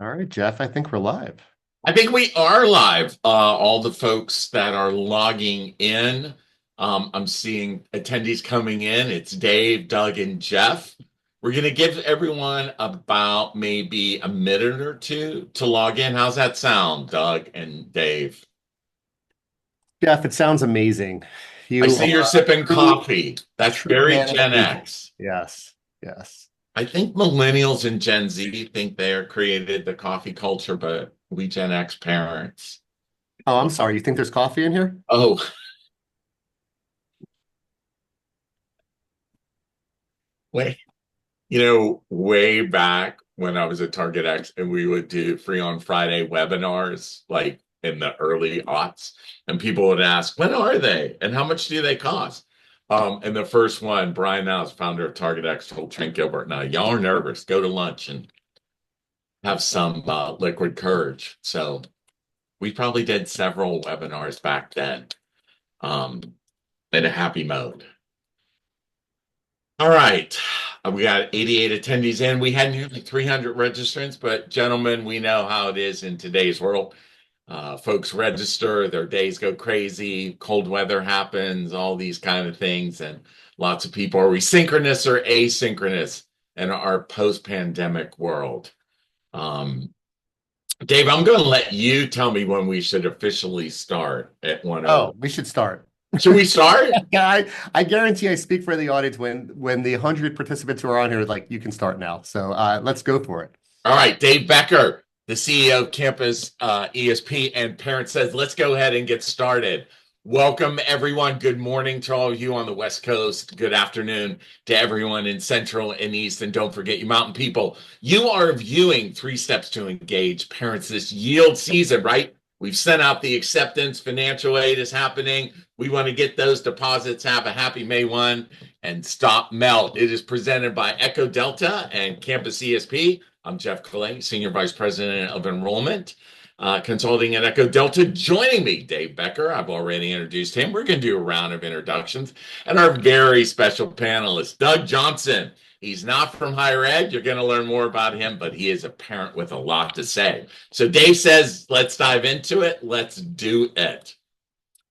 All right, Jeff, I think we're live. I think we are live. All the folks that are logging in, I'm seeing attendees coming in. It's Dave, Doug, and Jeff. We're going to give everyone about maybe a minute or two to log in. How's that sound, Doug and Dave? Jeff, it sounds amazing. I You see you're are sipping coffee. a That's true very man of Gen music. X. Yes, yes. I think millennials and Gen Z think they are created the coffee culture, but we Gen X parents. Oh, I'm sorry. You think there's coffee in here? Oh, wait. Way back when I was at Target X and we would do free on Friday webinars, like in the early aughts, and people would ask, when are they? And how much do they cost? And the first one, Brian Niles, founder of Target X, told Trent Gilbert, now y'all are nervous, go to lunch and have some liquid courage. So we probably did several webinars back then um, in a happy mode. All right. We got 88 attendees in. We had nearly 300 registrants, but gentlemen, we know how it is in today's world. Folks register, their days go crazy, cold weather happens, all these kind of things. And lots of people are we synchronous or asynchronous in our post-pandemic world. Um, Dave, I'm going to let you tell me when we should officially start at 1:00. Oh, we should start. Should we start? Yeah, I guarantee I speak for the audience when the 100 participants who are on here like you can start now. So let's go for it. All right, Dave Becker, the CEO of Campus ESP and Parent says, let's go ahead and get started. Welcome, everyone. Good morning to all of you on the West Coast. Good afternoon to everyone in Central and East. And don't forget, you mountain people, you are viewing Three Steps to Engage Parents this yield season, right? We've sent out the acceptance. Financial aid is happening. We want to get those deposits. Have a happy May 1 and stop melt. It is presented by Echo Delta and Campus ESP. I'm Jeff Clay, Senior Vice President of Enrollment, Consulting at Echo Delta. Joining me, Dave Becker. I've already introduced him. We're going to do a round of introductions. And our very special panelist, Doug Johnson. He's not from higher ed. You're going to learn more about him, but he is a parent with a lot to say. So Dave says, let's dive into it. Let's do it.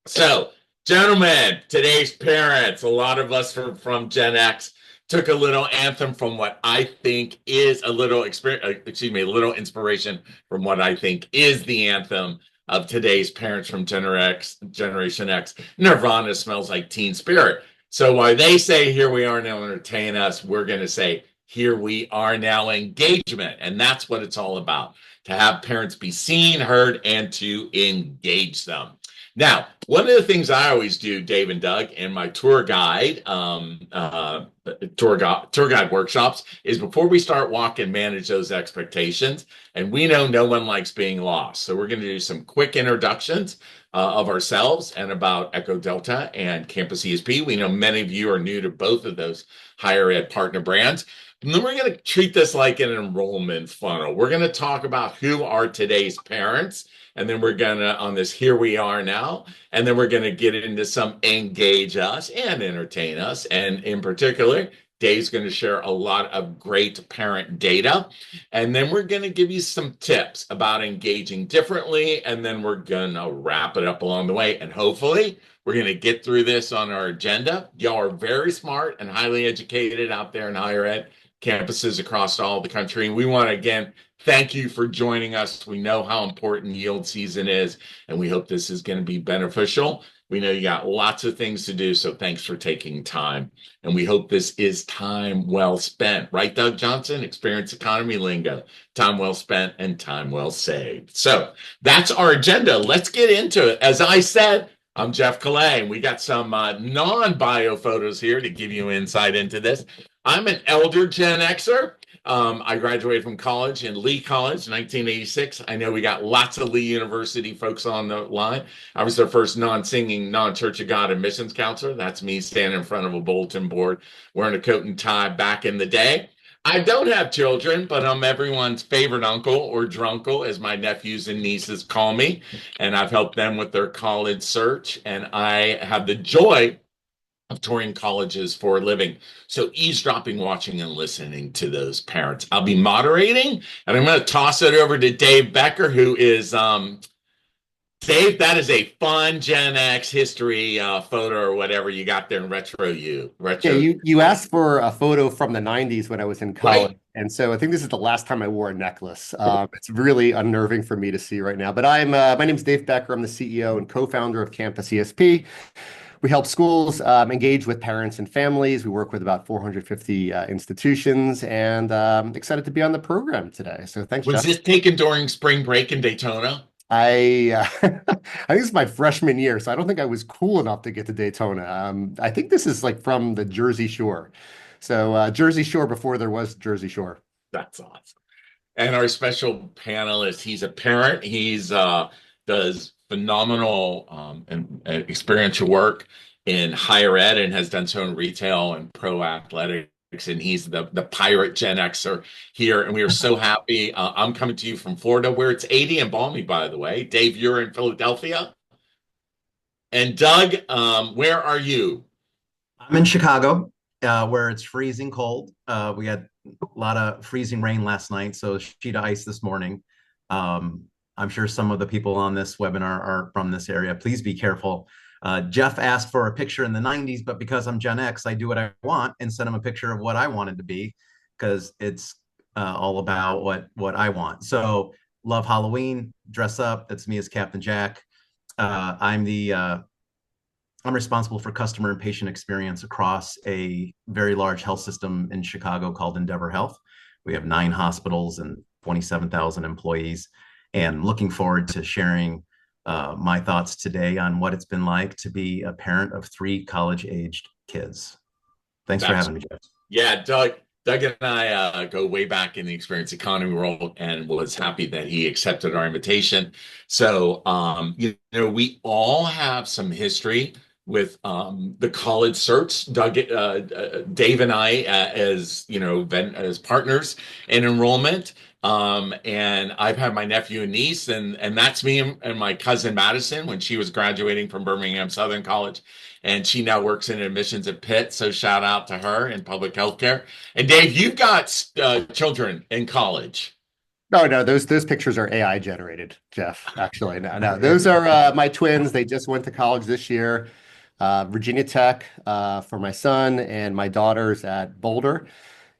So, gentlemen, today's parents, a lot of us from Gen X took a little anthem from what I think is a little a little inspiration from what I think is the anthem of today's parents from Generation X. Nirvana smells like Teen Spirit. So while they say here we are now entertain us, we're going to say here we are now engagement. And that's what it's all about, to have parents be seen, heard, and to engage them. Now, one of the things I always do, Dave and Doug, in my tour guide workshops is before we start walking, manage those expectations. And we know no one likes being lost. So we're going to do some quick introductions of ourselves and about Echo Delta and Campus ESP. We know many of you are new to both of those higher ed partner brands. And then we're going to treat this like an enrollment funnel. We're going to talk about who are today's parents. And then we're going to, on this Here We Are Now, and then we're going to get into some engage us and entertain us. And in particular, Dave's going to share a lot of great parent data. And then we're going to give you some tips about engaging differently. And then we're going to wrap it up along the way. And hopefully, we're going to get through this on our agenda. Y'all are very smart and highly educated out there in higher ed campuses across all the country. And we want to, again, thank you for joining us. We know how important yield season is, and we hope this is going to be beneficial. We know you got lots of things to do, so thanks for taking time. And we hope this is time well spent. Right, Doug Johnson? Experience economy lingo. Time well spent and time well saved. So that's our agenda. Let's get into it. As I said, I'm Jeff Calais, and we got some non-bio photos here to give you insight into this. I'm an elder Gen Xer. I graduated from college in Lee College in 1986. I know we got lots of Lee University folks on the line. I was their first non-singing, non-Church of God admissions counselor. That's me standing in front of a bulletin board wearing a coat and tie back in the day. I don't have children, but I'm everyone's favorite uncle or drunkle, as my nephews and nieces call me. And I've helped them with their college search. And I have the joy of touring colleges for a living. So eavesdropping, watching, and listening to those parents. I'll be moderating, and I'm going to toss it over to Dave Becker, who is Dave. That is a fun Gen X history photo or whatever you got there in Yeah, retro. you asked for a photo from the 90s when I was in college. Right. And so I think this is the last time I wore a necklace. It's really unnerving for me to see right now. But my name's Dave Becker. I'm the CEO and co-founder of CampusESP. We help schools engage with parents and families. We work with about 450 institutions, and excited to be on the program today. So thanks, Was Jeff. this taken during spring break in Daytona? I think this is my freshman year, so I don't think I was cool enough to get to Daytona. I think this is like from the Jersey Shore. So Jersey Shore before there was Jersey Shore. That's awesome. And our special panelist, he's a parent. He's does phenomenal and experiential work in higher ed and has done so in retail and pro athletics. And he's the pirate Gen Xer here. And we are so happy. I'm coming to you from Florida, where it's 80 and balmy, by the way. Dave, you're in Philadelphia. And Doug, where are you? I'm in Chicago, where it's freezing cold. We had a lot of freezing rain last night, so a sheet of ice this morning. I'm sure some of the people on this webinar are from this area. Please be careful. Jeff asked for a picture in the 90s, but because I'm Gen X, I do what I want and send him a picture of what I wanted to be because it's all about what I want. So love Halloween, dress up. That's me as Captain Jack. I'm responsible for customer and patient experience across a very large health system in Chicago called Endeavor Health. We have 9 hospitals and 27,000 employees, and looking forward to sharing my thoughts today on what it's been like to be a parent of 3 college-aged kids. Thanks for having me, Jeff. Yeah, Doug and I go way back in the experience economy world and was happy that he accepted our invitation. So, we all have some history with the college search. Dave and I, as partners in enrollment. And I've had my nephew and niece, and that's me and my cousin Madison when she was graduating from Birmingham Southern College. And she now works in admissions at Pitt. So shout out to her in public healthcare. And Dave, you've got children in college. No, those pictures are AI generated, Jeff. Actually, no, those are my twins. They just went to college this year. Virginia Tech for my son, and my daughter's at Boulder.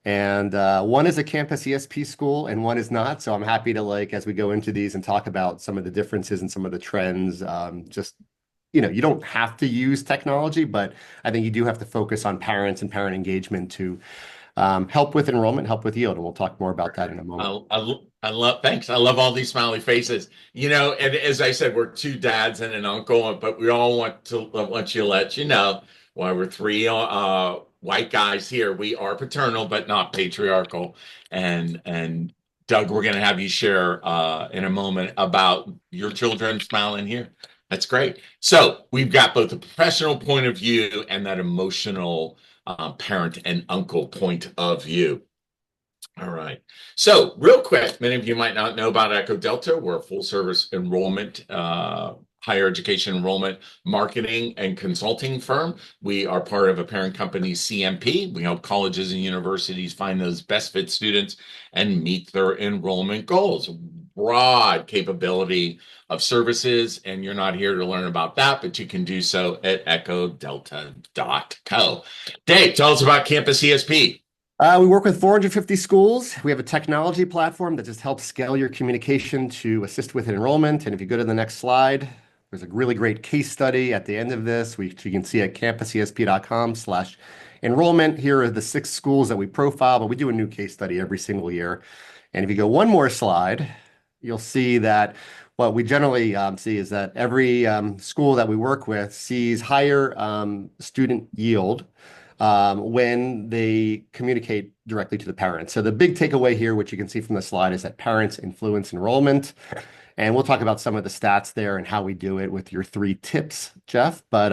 And one is a campus ESP school and one is not. So I'm happy to, like, as we go into these and talk about some of the differences and some of the trends, you don't have to use technology, but I think you do have to focus on parents and parent engagement to help with enrollment, help with yield. And we'll talk more about that in a moment. Thanks. I love all these smiley faces. And as I said, we're 2 dads and an uncle, but we all want to let you know why we're 3 white guys here. We are paternal, but not patriarchal. And Doug, we're going to have you share in a moment about your children smiling here. That's great. So we've got both the professional point of view and that emotional parent and uncle point of view. All right. So real quick, many of you might not know about Echo Delta. We're a full service enrollment, higher education enrollment, marketing and consulting firm. We are part of a parent company, CMP. We help colleges and universities find those best fit students and meet their enrollment goals. Broad capability of services, and you're not here to learn about that, but you can do so at echodelta.co. Dave, tell us about Campus ESP. We work with 450 schools. We have a technology platform that just helps scale your communication to assist with enrollment. And if you go to the next slide, there's a really great case study at the end of this, which you can see at campusesp.com/enrollment. Here are the 6 schools that we profile, but we do a new case study every single year. And if you go one more slide, you'll see that what we generally see is that every school that we work with sees higher student yield when they communicate directly to the parents. So the big takeaway here, which you can see from the slide, is that parents influence enrollment. And we'll talk about some of the stats there and how we do it with your 3 tips, Jeff. But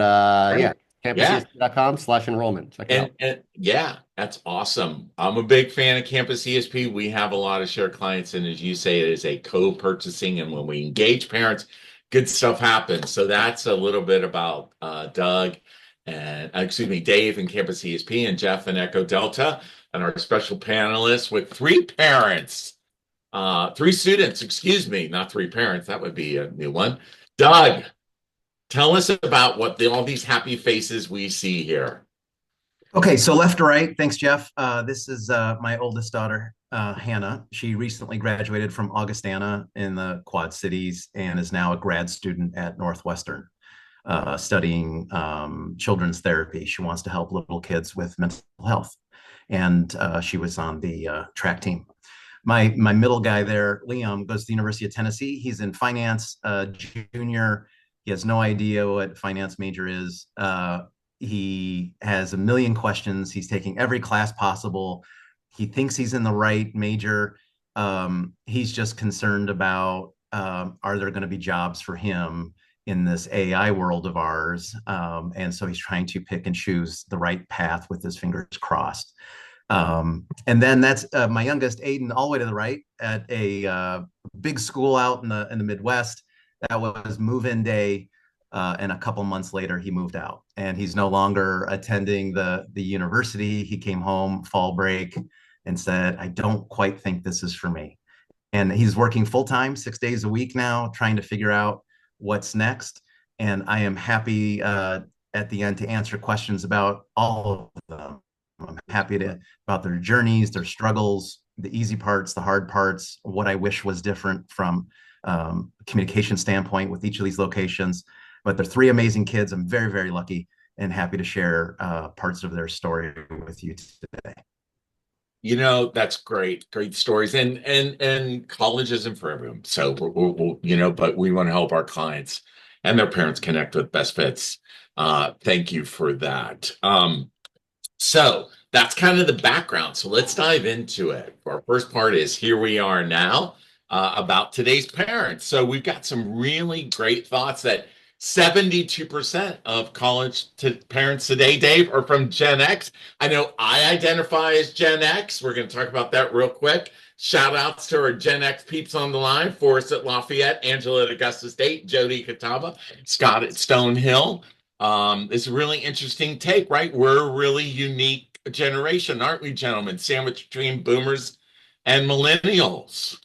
yeah, campusesp.com/enrollment. Check it out. And yeah, that's awesome. I'm a big fan of Campus ESP. We have a lot of shared clients, and as you say, it is a co-purchasing. And when we engage parents, good stuff happens. So that's a little bit about Doug and excuse me, Dave and Campus ESP, and Jeff and Echo Delta, and our special panelists with three parents, three students, excuse me, not three parents. That would be a new one. Doug, tell us about what all these happy faces we see here. Okay, so left to right. Thanks, Jeff. This is my oldest daughter, Hannah. She recently graduated from Augustana in the Quad Cities and is now a grad student at Northwestern, studying children's therapy. She wants to help little kids with mental health, and she was on the track team. My middle guy there, Liam, goes to the University of Tennessee. He's in finance, junior. He has no idea what finance major is. He has a million questions. He's taking every class possible. He thinks he's in the right major. He's just concerned about are there going to be jobs for him in this AI world of ours? And so he's trying to pick and choose the right path with his fingers crossed. And then that's my youngest, Aiden, all the way to the right at a big school out in the Midwest. That was move-in day. And a couple months later, he moved out, and he's no longer attending the university. He came home fall break and said, "I don't quite think this is for me." And he's working full time, 6 days a week now, trying to figure out what's next. And I am happy at the end to answer questions about all of them. I'm happy about their journeys, their struggles, the easy parts, the hard parts, what I wish was different from communication standpoint with each of these locations. But they're three amazing kids. I'm very, very lucky and happy to share parts of their story with you today. You know, that's great, great stories, and college isn't for everyone. So but we want to help our clients and their parents connect with best fits. Thank you for that. So that's kind of the background. So let's dive into it. Our first part is here we are now about today's parents. So we've got some really great thoughts that 72% of parents today, Dave, are from Gen X. I know I identify as Gen X. We're going to talk about that real quick. Shout outs to our Gen X peeps on the line: Forrest at Lafayette, Angela at Augusta State, Jody Catawba, Scott at Stonehill. It's a really interesting take, right? We're a really unique generation, aren't we, gentlemen? Sandwiched between boomers and millennials.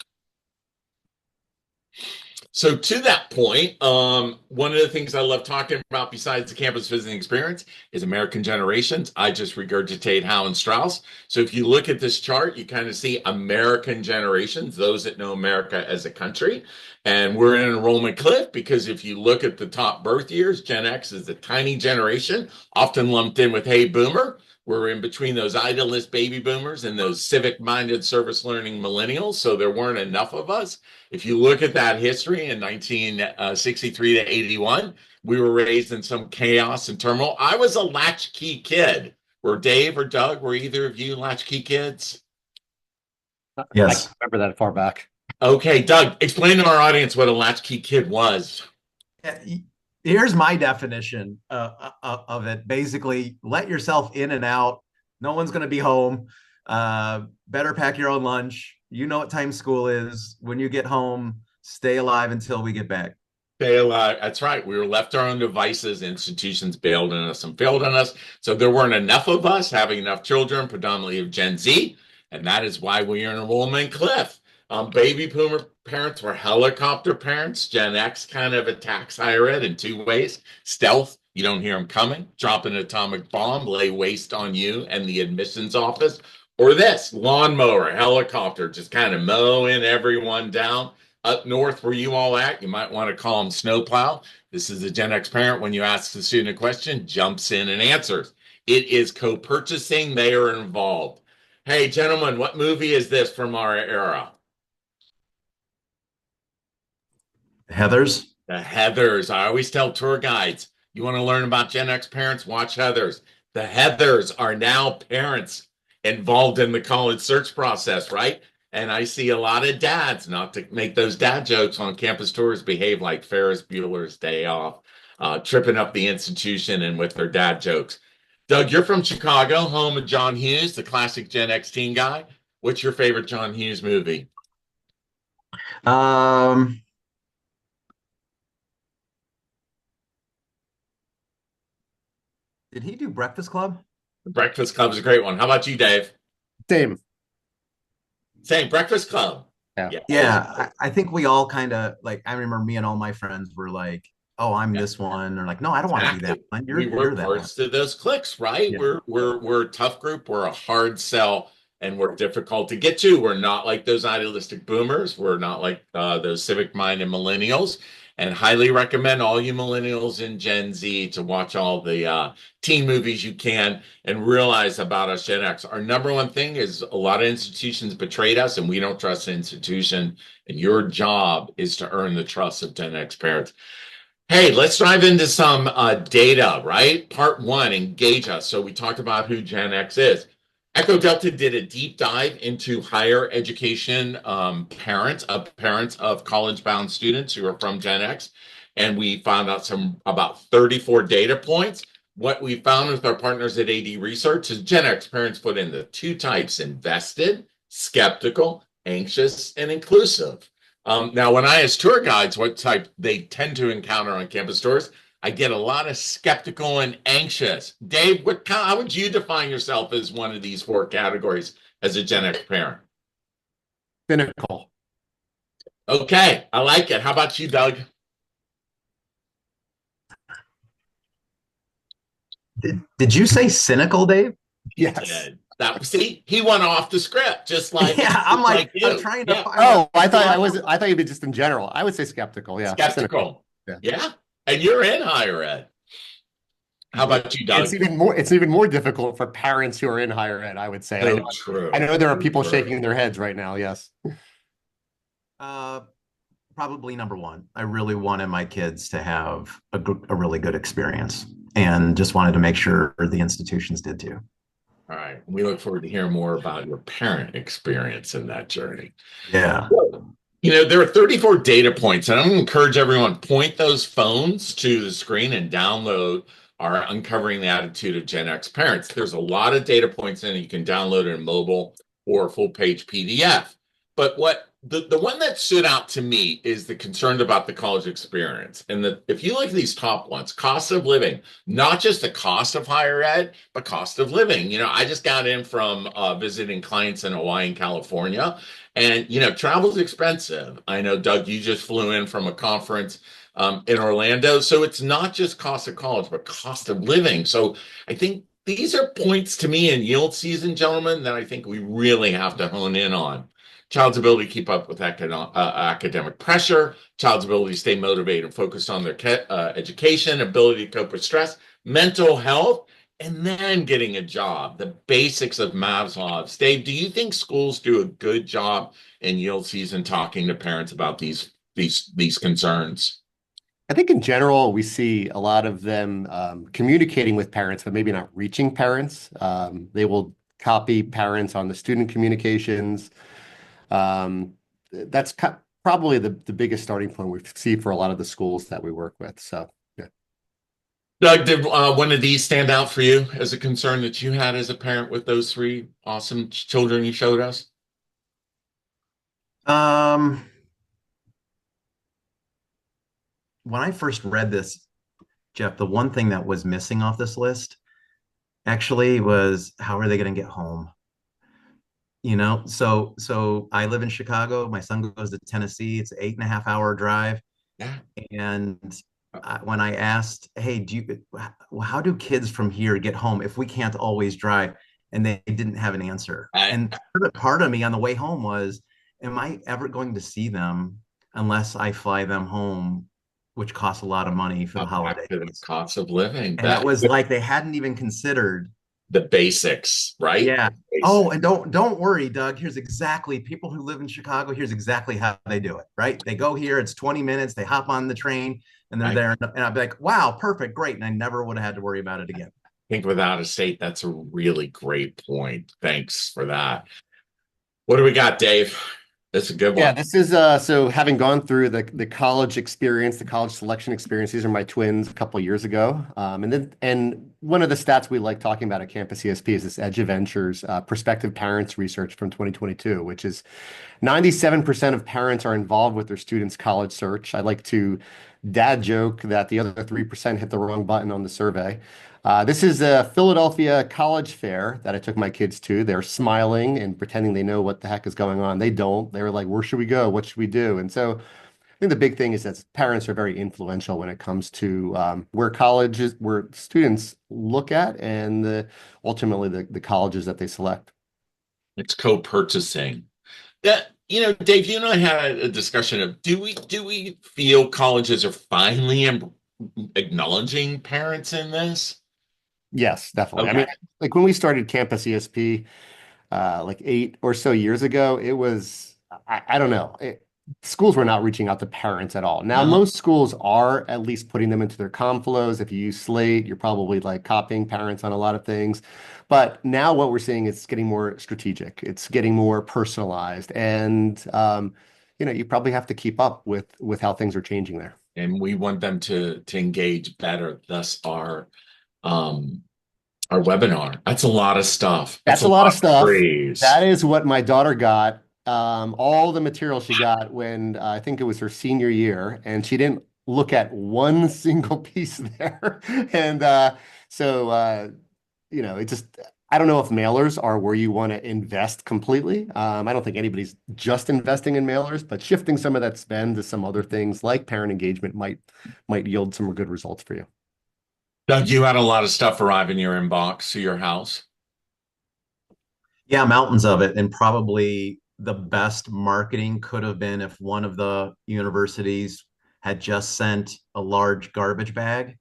So to that point, one of the things I love talking about besides the campus visiting experience is American generations. I just regurgitate Howe and Strauss. So if you look at this chart, you kind of see American generations, those that know America as a country. And we're in an enrollment cliff because if you look at the top birth years, Gen X is a tiny generation, often lumped in with Hey Boomer. We're in between those idealist baby boomers and those civic-minded service-learning millennials. So there weren't enough of us. If you look at that history in 1963 to 81, we were raised in some chaos and turmoil. I was a latchkey kid. Were Dave or Doug, were either of you latchkey kids? Yes. I remember that far back. Okay, Doug, explain to our audience what a latchkey kid was. Here's my definition of it. Basically, let yourself in and out. No one's going to be home. Better pack your own lunch. You know what time school is. When you get home, stay alive until we get back. Stay alive. That's right. We were left to our own devices. Institutions bailed on us and failed on us. So there weren't enough of us having enough children, predominantly of Gen Z. And that is why we are in enrollment cliff. Baby boomer parents were helicopter parents. Gen X kind of attacks higher ed in two ways: stealth, you don't hear them coming; drop an atomic bomb, lay waste on you and the admissions office; or this lawnmower, helicopter, just kind of mowing everyone down. Up north where you all at, you might want to call them snowplow. This is a Gen X parent. When you ask the student a question, jumps in and answers. It is co-purchasing. They are involved. Hey, gentlemen, what movie is this from our era? Heathers. The Heathers. I always tell tour guides, you want to learn about Gen X parents, watch Heathers. The Heathers are now parents involved in the college search process, right? And I see a lot of dads, not to make those dad jokes on campus tours, behave like Ferris Bueller's Day Off, tripping up the institution and with their dad jokes. Doug, you're from Chicago, home of John Hughes, the classic Gen X teen guy. What's your favorite John Hughes movie? Um, Did he do Breakfast Club? The Breakfast Club is a great one. How about you, Dave? Same. Same Breakfast Club. Yeah. Yeah. Yeah, I think we all kind of like. I remember me and all my friends were like, "Oh, I'm this one," or like, "No, I don't want to be that Exactly. one. We were You're that one." parts to those clicks, right? Yeah. We're a tough group. We're a hard sell, and we're difficult to get to. We're not like those idealistic boomers. We're not like those civic-minded millennials. And highly recommend all you millennials and Gen Z to watch all the teen movies you can and realize about us Gen X. Our number one thing is a lot of institutions betrayed us, and we don't trust the institution. And your job is to earn the trust of Gen X parents. Hey, let's dive into some data, right? Part one, engage us. So we talked about who Gen X is. Echo Delta did a deep dive into higher education parents of college-bound students who are from Gen X, and we found out some about 34 data points. What we found with our partners at AD Research is Gen X parents put in the two types: invested, skeptical, anxious, and inclusive. Now, when I ask tour guides what type they tend to encounter on campus tours, I get a lot of skeptical and anxious. Dave, how would you define yourself as one of these four categories as a Gen X parent? Cynical. Okay, I like it. How about you, Doug? Did you say cynical, Dave? Yes. See, he went off the script, just like Yeah, I'm like, I'm you. trying to Yeah, find Oh, a I thought you'd be just in general. I would say skeptical. Yeah. Cynical. skeptical. Yeah. Yeah, and you're in higher ed. How about you, Doug? It's even more difficult for parents who are in higher ed, I would say. And So true. I know there are So people true. shaking their heads right now. Yes. Uh, probably number one. I really wanted my kids to have a really good experience, and just wanted to make sure the institutions did too. All right. We look forward to hearing more about your parent experience in that journey. Yeah. There are 34 data points, and I'm going to encourage everyone point those phones to the screen and download our Uncovering the Attitude of Gen X Parents. There's a lot of data points in it. You can download it in mobile or full page PDF. But what the one that stood out to me is the concern about the college experience. And if you look at these top ones, cost of living, not just the cost of higher ed, but cost of living. I just got in from visiting clients in Hawaii and California. And travel's expensive. I know, Doug, you just flew in from a conference in Orlando. So it's not just cost of college, but cost of living. So I think these are points to me in yield season, gentlemen, that I think we really have to hone in on. Child's ability to keep up with academic pressure, child's ability to stay motivated and focused on their education, ability to cope with stress, mental health, and then getting a job, the basics of Maslow's. Dave, do you think schools do a good job in yield season talking to parents about these concerns? I think in general, we see a lot of them communicating with parents, but maybe not reaching parents. They will copy parents on the student communications. That's probably the biggest starting point we see for a lot of the schools that we work with. So, yeah. Doug, did one of these stand out for you as a concern that you had as a parent with those three awesome children you showed us? Um, when I first read this, Jeff, the one thing that was missing off this list actually was, how are they going to get home? So I live in Chicago. My son goes to Tennessee. It's an 8.5 hour drive. Yeah. And when I asked, hey, how do kids from here get home if we can't always drive? And they didn't have an answer. And part of me on the way home was, am I ever going to see them unless I fly them home, which costs a lot of money for the holidays? The cost of living. And it was like they hadn't even considered the basics, right? Yeah. Basics. Oh, and don't worry, Doug. Here's exactly people who live in Chicago. Here's exactly how they do it. Right? They go here. It's 20 minutes. They hop on the train and they're there. And I'd be like, wow, perfect, great. And I never would have had to worry about it again. I think without a state, that's a really great point. Thanks for that. What do we got, Dave? That's a good one. Yeah, this is so having gone through the college experience, the college selection experience. These are my twins a couple of years ago, and one of the stats we like talking about at Campus ESP is this Edge of Ventures prospective parents research from 2022, which is 97% of parents are involved with their students' college search. I like to dad joke that the other 3% hit the wrong button on the survey. This is a Philadelphia college fair that I took my kids to. They're smiling and pretending they know what the heck is going on. They don't. They were like, where should we go? What should we do? And so I think the big thing is that parents are very influential when it comes to where colleges, where students look at, and ultimately the colleges that they select. It's co-purchasing. Dave, you and I had a discussion of do we feel colleges are finally acknowledging parents in this? Yes, definitely. I mean, Okay. like when we started Campus ESP, like 8 or so years ago, it was, I don't know. Schools were not reaching out to parents at all. Now, No. most schools are at least putting them into their comm flows. If you use Slate, you're probably like copying parents on a lot of things. But now what we're seeing is getting more strategic. It's getting more personalized. And, you probably have to keep up with how things are changing there. And we want them to engage better. Thus um our webinar. That's a lot of stuff. That's That's a a lot lot of of stuff. praise. That is what my daughter got. All the material she got when I think it was her senior year, and she didn't look at one single piece there. And so, it just, I don't know if mailers are where you want to invest completely. I don't think anybody's just investing in mailers, but shifting some of that spend to some other things like parent engagement might yield some good results for you. Doug, you had a lot of stuff arrive in your inbox to your house. Yeah, mountains of it. And probably the best marketing could have been if one of the universities had just sent a large garbage bag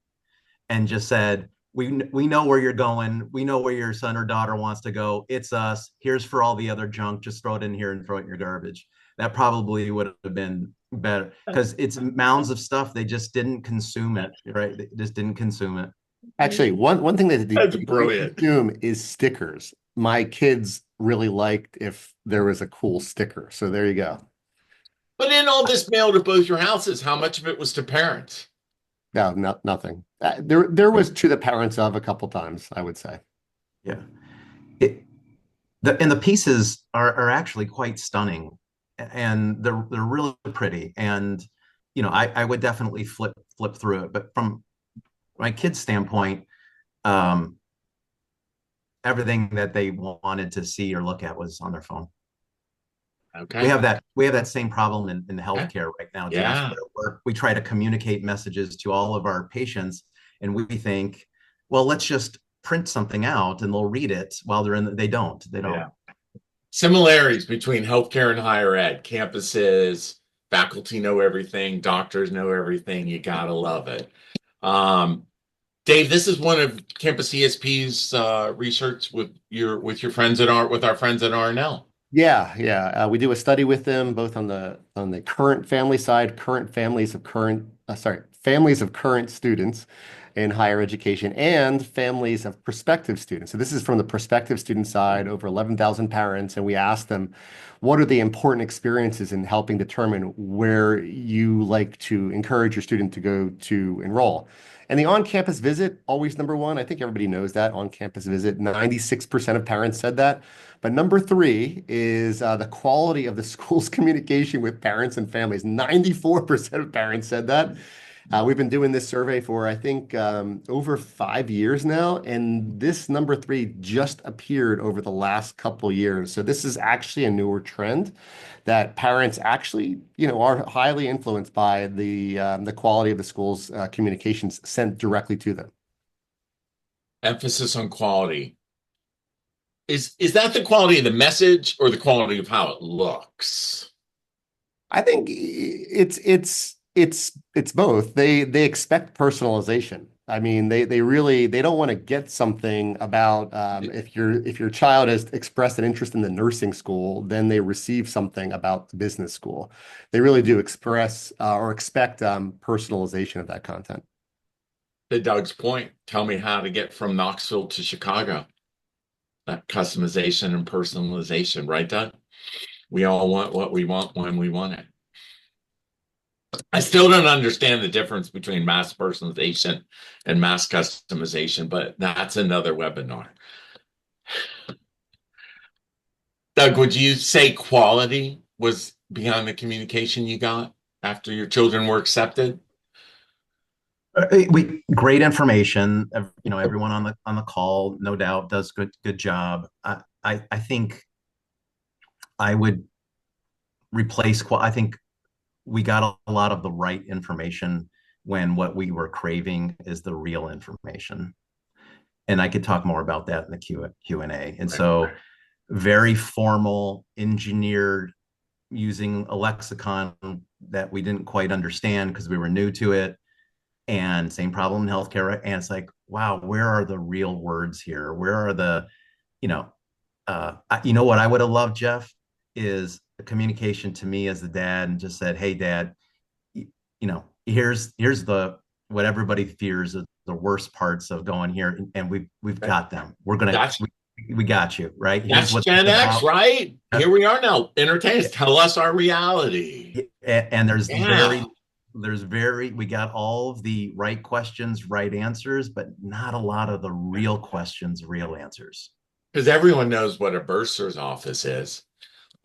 and just said, we know where you're going. We know where your son or daughter wants to go. It's us. Here's for all the other junk. Just throw it in here and throw it in your garbage. That probably would have been better because it's mounds of stuff. They just didn't consume it, right? They just didn't consume it. Actually, one thing that That's they do brilliant. consume is stickers. My kids really liked if there was a cool sticker. So there you go. But in all this mail to both your houses, how much of it was to parents? No, nothing. There was to the parents of a couple times, I would say. Yeah. It, and the pieces are actually quite stunning and they're really pretty. And, I would definitely flip through it. But from my kids' standpoint, um, everything that they wanted to see or look at was on their phone. We Okay. have that same problem in Okay. healthcare right now, James, Yeah. where we try to communicate messages to all of our patients, and we think, well, let's just print something out and they'll read it while they're in. They don't. They don't. Yeah. Similarities between healthcare and higher ed. Campuses, faculty know everything, doctors know everything. You gotta love it. Um, Dave, this is one of Campus ESP's research with your friends at our friends at RNL. Yeah, yeah. We do a study with them both on the current family side, families of current students in higher education and families of prospective students. So this is from the prospective student side, over 11,000 parents, and we asked them, what are the important experiences in helping determine where you like to encourage your student to go to enroll? And the on-campus visit, always number one. I think everybody knows that on-campus visit. 96% of parents said that. But number three is the quality of the school's communication with parents and families. 94% of parents said that. We've been doing this survey for, I think, over 5 years now, and this number three just appeared over the last couple years. So this is actually a newer trend that parents actually, are highly influenced by the quality of the school's communications sent directly to them. Emphasis on quality. Is that the quality of the message or the quality of how it looks? I think it's both. They expect personalization. I mean, they really they don't want to get something about if your child has expressed an interest in the nursing school, then they receive something about the business school. They really do express or expect personalization of that content. To Doug's point, tell me how to get from Knoxville to Chicago. That customization and personalization, right, Doug? We all want what we want when we want it. I still don't understand the difference between mass personalization and mass customization, but that's another webinar. Doug, would you say quality was behind the communication you got after your children were accepted? Great information. Everyone on the call, no doubt, does good job. I think I would replace. I think we got a lot of the right information when what we were craving is the real information. And I could talk more about that in the Q&A. And Right. so, very formal, engineered, using a lexicon that we didn't quite understand because we were new to it. And same problem in healthcare. Right? And it's like, wow, where are the real words here? Where are the, you know, what I would have loved, Jeff, is a communication to me as the dad and just said, hey, dad, here's the what everybody fears is the worst parts of going here, and we've got them. That's We got you, right? Here's that's what Gen it's X, about. right? Here we are now. Entertain us. Tell us our reality. And Yeah. we got all of the right questions, right answers, but not a lot of the real questions, real answers. Because everyone knows what a bursar's office is.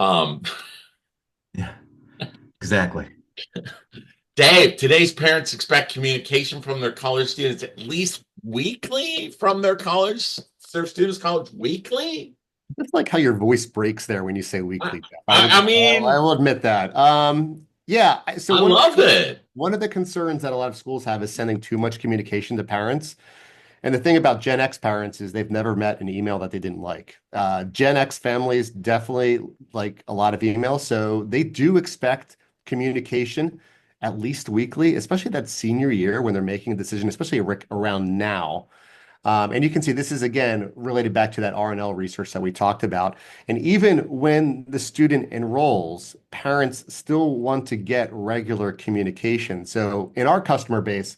Um, Yeah, exactly. Dave, today's parents expect communication from their college students at least weekly from their students' college weekly. It's like how your voice breaks there when you say I, weekly, Jeff. I I mean, will admit that. Yeah. So I love it. one of the concerns that a lot of schools have is sending too much communication to parents. And the thing about Gen X parents is they've never met an email that they didn't like. Gen X families definitely like a lot of emails, so they do expect communication at least weekly, especially that senior year when they're making a decision, especially around now. And you can see this is again related back to that R&L research that we talked about. And even when the student enrolls, parents still want to get regular communication. So in our customer base,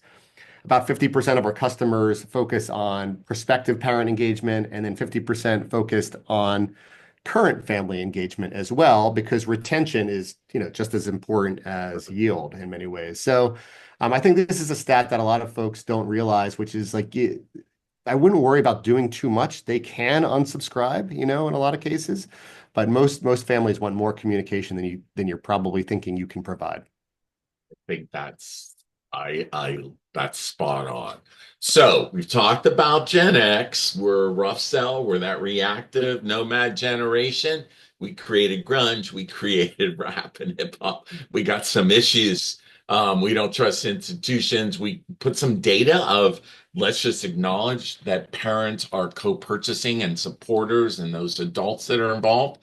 about 50% of our customers focus on prospective parent engagement, and then 50% focused on current family engagement as well, because retention is, just as important as yield in many ways. So I think this is a stat that a lot of folks don't realize, which is like I wouldn't worry about doing too much. They can unsubscribe, in a lot of cases, but most families want more communication than you're probably thinking you can provide. Think I that's spot on. So we've talked about Gen X. We're a rough sell. We're that reactive nomad generation. We created grunge. We created rap and hip hop. We got some issues. We don't trust institutions. We put some data of let's just acknowledge that parents are co-purchasing and supporters and those adults that are involved.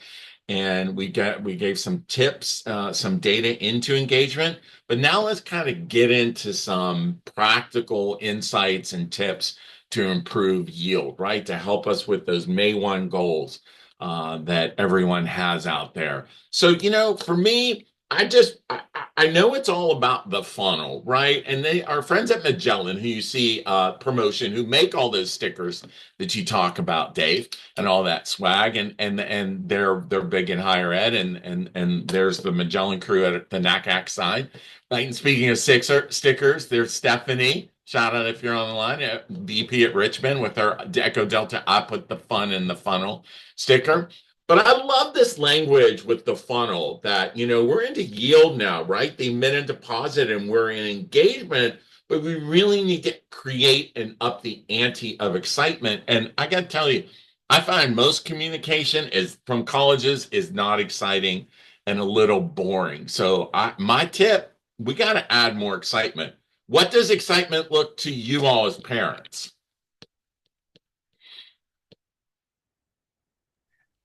And we gave some tips, some data into engagement. But now let's kind of get into some practical insights and tips to improve yield, right? To help us with those May 1 goals that everyone has out there. So, for me, I know it's all about the funnel, right? And our friends at Magellan, who you see promotion, who make all those stickers that you talk about, Dave, and all that swag, and they're big in higher ed, and there's the Magellan crew at the NACAC side. Right. And speaking of stickers, there's Stephanie. Shout out if you're on the line, VP at Richmond with her Echo Delta. I put the fun in the funnel sticker. But I love this language with the funnel that, we're into yield now, right? The minute deposit and we're in engagement, but we really need to create and up the ante of excitement. And I got to tell you, I find most communication is from colleges is not exciting and a little boring. So my tip, we got to add more excitement. What does excitement look to you all as parents?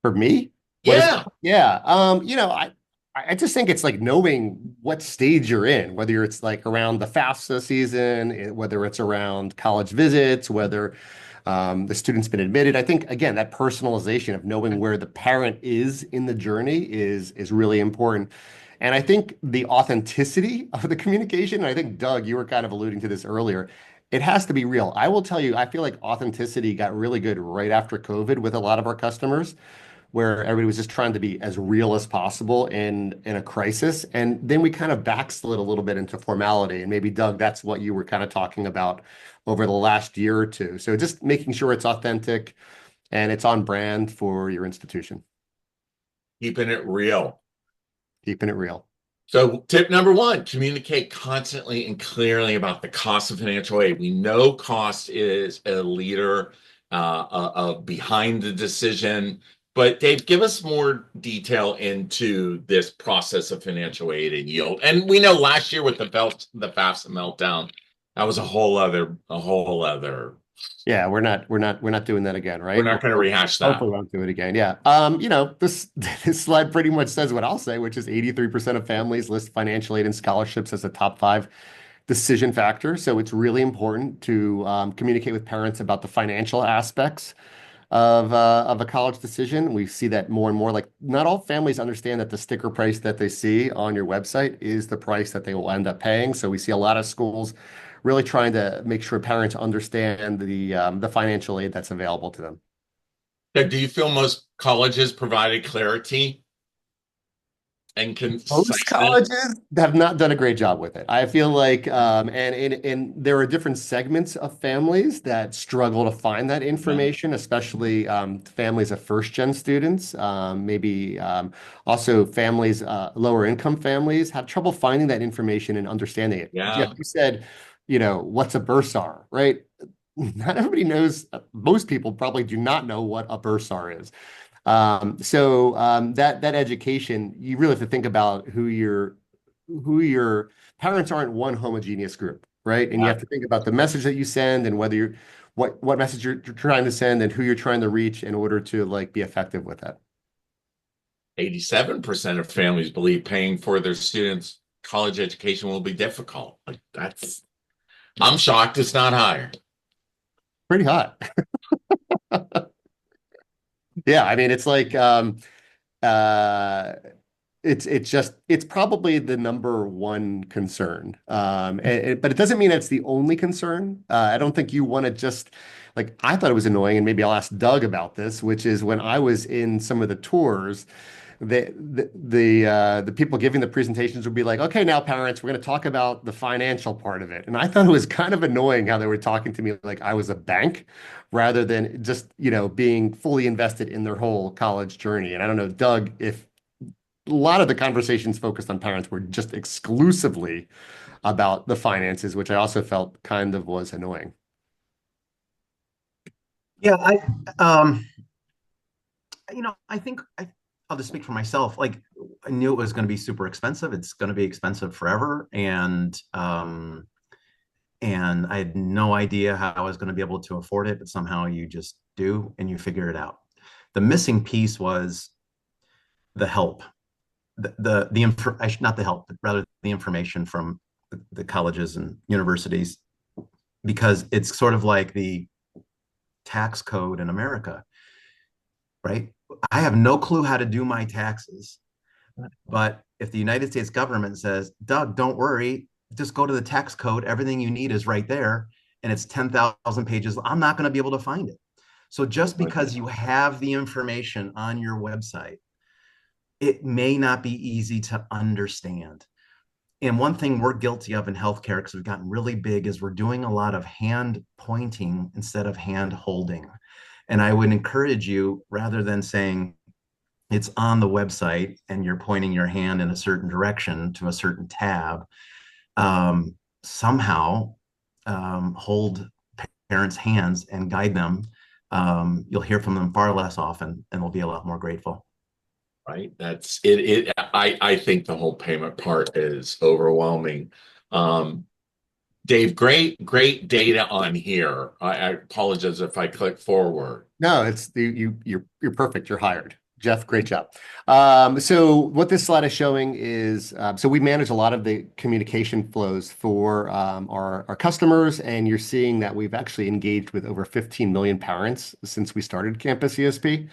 For me, what is, Yeah. yeah, I just think it's like knowing what stage you're in, whether it's like around the FAFSA season, whether it's around college visits, whether the student's been admitted. I think again, that personalization of knowing where the parent is in the journey is really important. And I think the authenticity of the communication, and I think Doug, you were kind of alluding to this earlier. It has to be real. I will tell you, I feel like authenticity got really good right after COVID with a lot of our customers where everybody was just trying to be as real as possible in a crisis. And then we kind of backslid a little bit into formality. And maybe, Doug, that's what you were kind of talking about over the last year or two. So just making sure it's authentic and it's on brand for your institution, Keeping it real. keeping it real. So, tip number one, communicate constantly and clearly about the cost of financial aid. We know cost is a leader behind the decision. But Dave, give us more detail into this process of financial aid and yield. And we know last year with the FAFSA meltdown, that was a whole other. Yeah, we're not doing that again, We're right? not going to rehash that. Hopefully, we won't do it again. Yeah. This this slide pretty much says what I'll say, which is 83% of families list financial aid and scholarships as a top five decision factor. So it's really important to communicate with parents about the financial aspects of a college decision. We see that more and more. Like, not all families understand that the sticker price that they see on your website is the price that they will end up paying. So we see a lot of schools really trying to make sure parents understand the financial aid that's available to them. Now, do you feel most colleges provided clarity and Most conciseness? colleges have not done a great job with it. I feel like, and there are different segments of families that struggle to find that Yeah. information, especially families of first-gen students. Maybe also families, lower income families, have trouble finding that information and understanding it. Jeff, Yeah. you said, what's a bursar, right? Not everybody knows. Most people probably do not know what a bursar is. That education, you really have to think about who your parents aren't one homogeneous group, right? And you Yeah. have to think about the message that you send and whether you're what message you're trying to send and who you're trying to reach in order to like be effective with that. 87% of families believe paying for their students' college education will be difficult. Like I'm shocked it's not higher. Pretty hot. Yeah, I mean it's like uh it's probably the number one concern. But it doesn't mean it's the only concern. I don't think you want to just like I thought it was annoying, and maybe I'll ask Doug about this, which is when I was in some of the tours, the people giving the presentations would be like, okay, now parents, we're going to talk about the financial part of it. And I thought it was kind of annoying how they were talking to me like I was a bank rather than just, being fully invested in their whole college journey. And I don't know, Doug, if a lot of the conversations focused on parents were just exclusively about the finances, which I also felt kind of was annoying. Yeah, um I think I'll just speak for myself. Like, I knew it was going to be super expensive. It's going to be expensive forever, and I had no idea how I was going to be able to afford it, but somehow you just do and you figure it out. The missing piece was the help, not the help, but rather the information from the colleges and universities, because it's sort of like the tax code in America, right? I have no clue how to do my taxes, but if the United States government says, Doug, don't worry, just go to the tax code, everything you need is right there, and it's 10,000 pages, I'm not going to be able to find it. So just because you have the information on your website, it may not be easy to understand. And one thing we're guilty of in healthcare, because we've gotten really big, is we're doing a lot of hand pointing instead of hand holding. And I would encourage you, rather than saying it's on the website and you're pointing your hand in a certain direction to a certain tab, somehow hold parents' hands and guide them. You'll hear from them far less often and they'll be a lot more grateful. Right? That's it. I think the whole payment part is overwhelming. Um, Dave, great data on here. I apologize if I click forward. No, you're perfect. You're hired. Jeff, great job. So what this slide is showing is, so we manage a lot of the communication flows for our customers, and you're seeing that we've actually engaged with over 15 million parents since we started Campus ESP.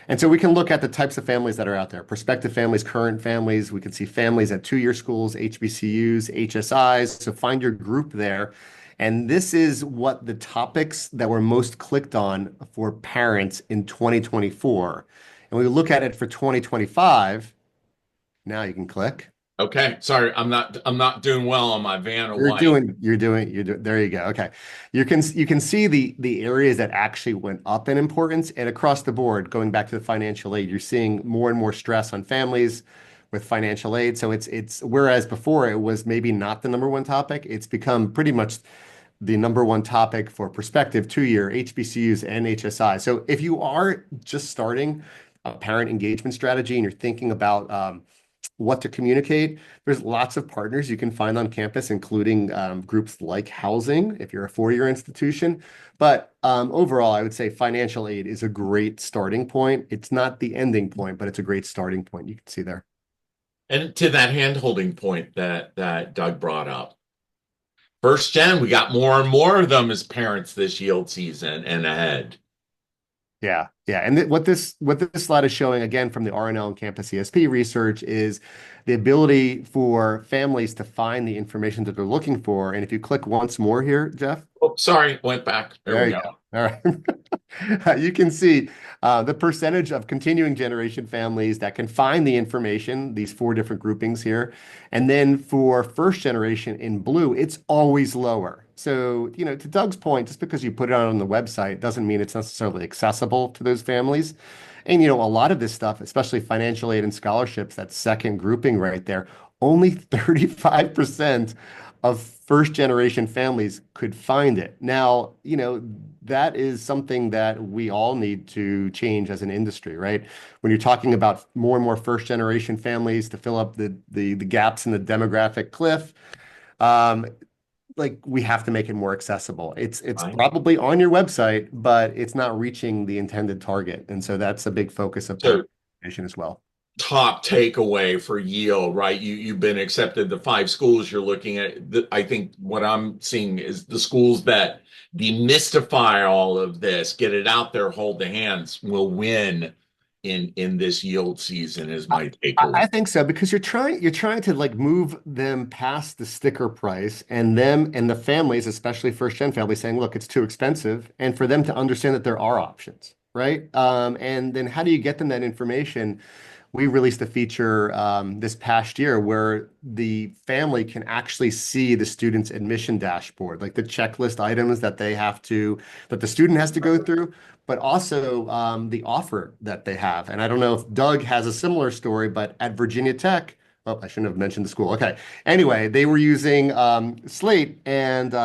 And so we can look at the types of families that are out there, prospective families, current families. We can see families at two-year schools, HBCUs, HSIs. So find your group there. And this is what the topics that were most clicked on for parents in 2024. And we look at it for 2025. Now you can click. Okay, sorry, I'm not doing well on my van of white. There you go. Okay. You can see the areas that actually went up in importance and across the board, going back to the financial aid, you're seeing more and more stress on families with financial aid. So it's whereas before it was maybe not the number one topic, it's become pretty much the number one topic for prospective 2-year HBCUs and HSI. So if you are just starting a parent engagement strategy and you're thinking about what to communicate, there's lots of partners you can find on campus, including groups like housing, if you're a 4-year institution. But overall, I would say financial aid is a great starting point. It's not the ending point, but it's a great starting point you can see there. And to that hand-holding point that Doug brought up, first gen, we got more and more of them as parents this yield season and ahead. Yeah, yeah. And what this slide is showing, again, from the RNL and Campus ESP research, is the ability for families to find the information that they're looking for. And if you click once more here, Jeff. Oh, sorry, went back. There we You go. go. All right. You can see the percentage of continuing generation families that can find the information, these 4 different groupings here. And then for first generation in blue, it's always lower. So, to Doug's point, just because you put it out on the website doesn't mean it's necessarily accessible to those families. And, a lot of this stuff, especially financial aid and scholarships, that second grouping right there, only 35% of first generation families could find it. Now, that is something that we all need to change as an industry, right? When you're talking about more and more first generation families to fill up the gaps in the demographic cliff, like we have to make it more accessible. It's Right. probably on your website, but it's not reaching the intended target. And so that's a big focus of So education as well. top takeaway for yield, right? You've been accepted the 5 schools you're looking at. I think what I'm seeing is the schools that demystify all of this, get it out there, hold the hands, will win in this yield season is my takeaway. I think so because you're trying to like move them past the sticker price and them and the families, especially first gen families, saying, look, it's too expensive, and for them to understand that there are options, right? And then how do you get them that information? We released a feature this past year where the family can actually see the student's admission dashboard, like the checklist items that the student has to go through, but also the offer that they have. And I don't know if Doug has a similar story, but at Virginia Tech, oh, I shouldn't have mentioned the school. Okay. Anyway, they were using Slate, and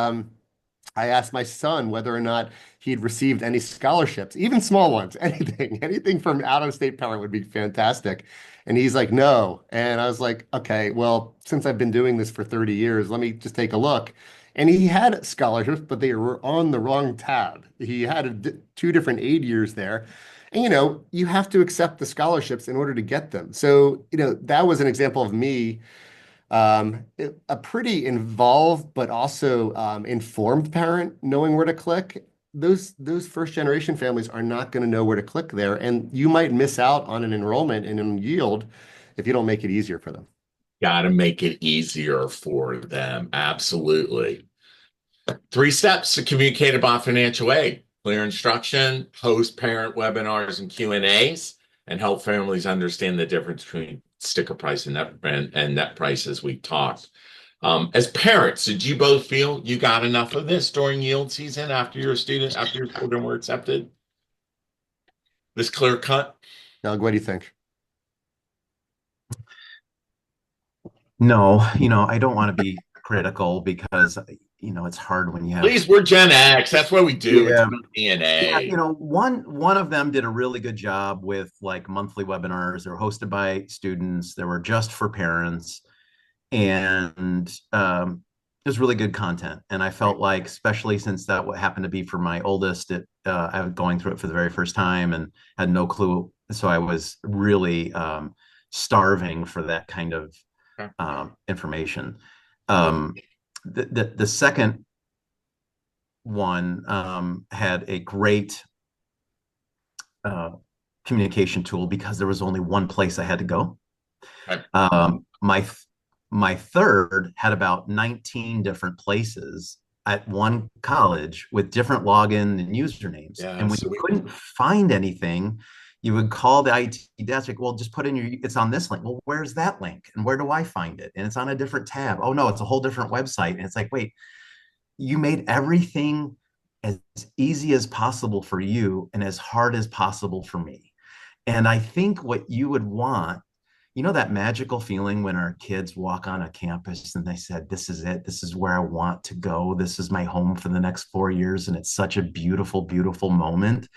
I asked my son whether or not he'd received any scholarships, even small ones, anything from out of state parent would be fantastic. And he's like, no. And I was like, okay, well, since I've been doing this for 30 years, let me just take a look. And he had scholarships, but they were on the wrong tab. He had 2 different aid years there. And, you have to accept the scholarships in order to get them. So, that was an example of me a pretty involved but also informed parent knowing where to click. Those first generation families are not going to know where to click there, and you might miss out on an enrollment and in yield if you don't make it easier for them. Got to make it easier for them. Absolutely. 3 steps to communicate about financial aid: clear instruction, host parent webinars and Q&As, and help families understand the difference between sticker price and net price as we talked. As parents, did you both feel you got enough of this during yield season after your children were accepted? This clear cut? Doug, what do you think? No, I don't want to be critical because it's hard when you have. Please, we're Gen X. That's what we do. Yeah. It's DNA. Yeah, one of them did a really good job with like monthly webinars. They were hosted by students. They were just for parents, and it was really good content. And I felt like, especially since that what happened to be for my oldest, I was going through it for the very first time and had no clue. So I was really starving for that kind of information. The second one had a great communication tool because there was only one place I had to go. Right. My third had about 19 different places at one college with different login and usernames. Yeah, and when you couldn't find anything, you would call the IT desk, like, well, just put in it's on this link. Well, where's that link? And where do I find it? And it's on a different tab. Oh, no, it's a whole different website. And it's like, wait, you made everything as easy as possible for you and as hard as possible for me. And I think what you would want You know that magical feeling when our kids walk on a campus and they said, "This is it. This is where I want to go. This is my home for the next 4 years." And it's such a beautiful, beautiful moment.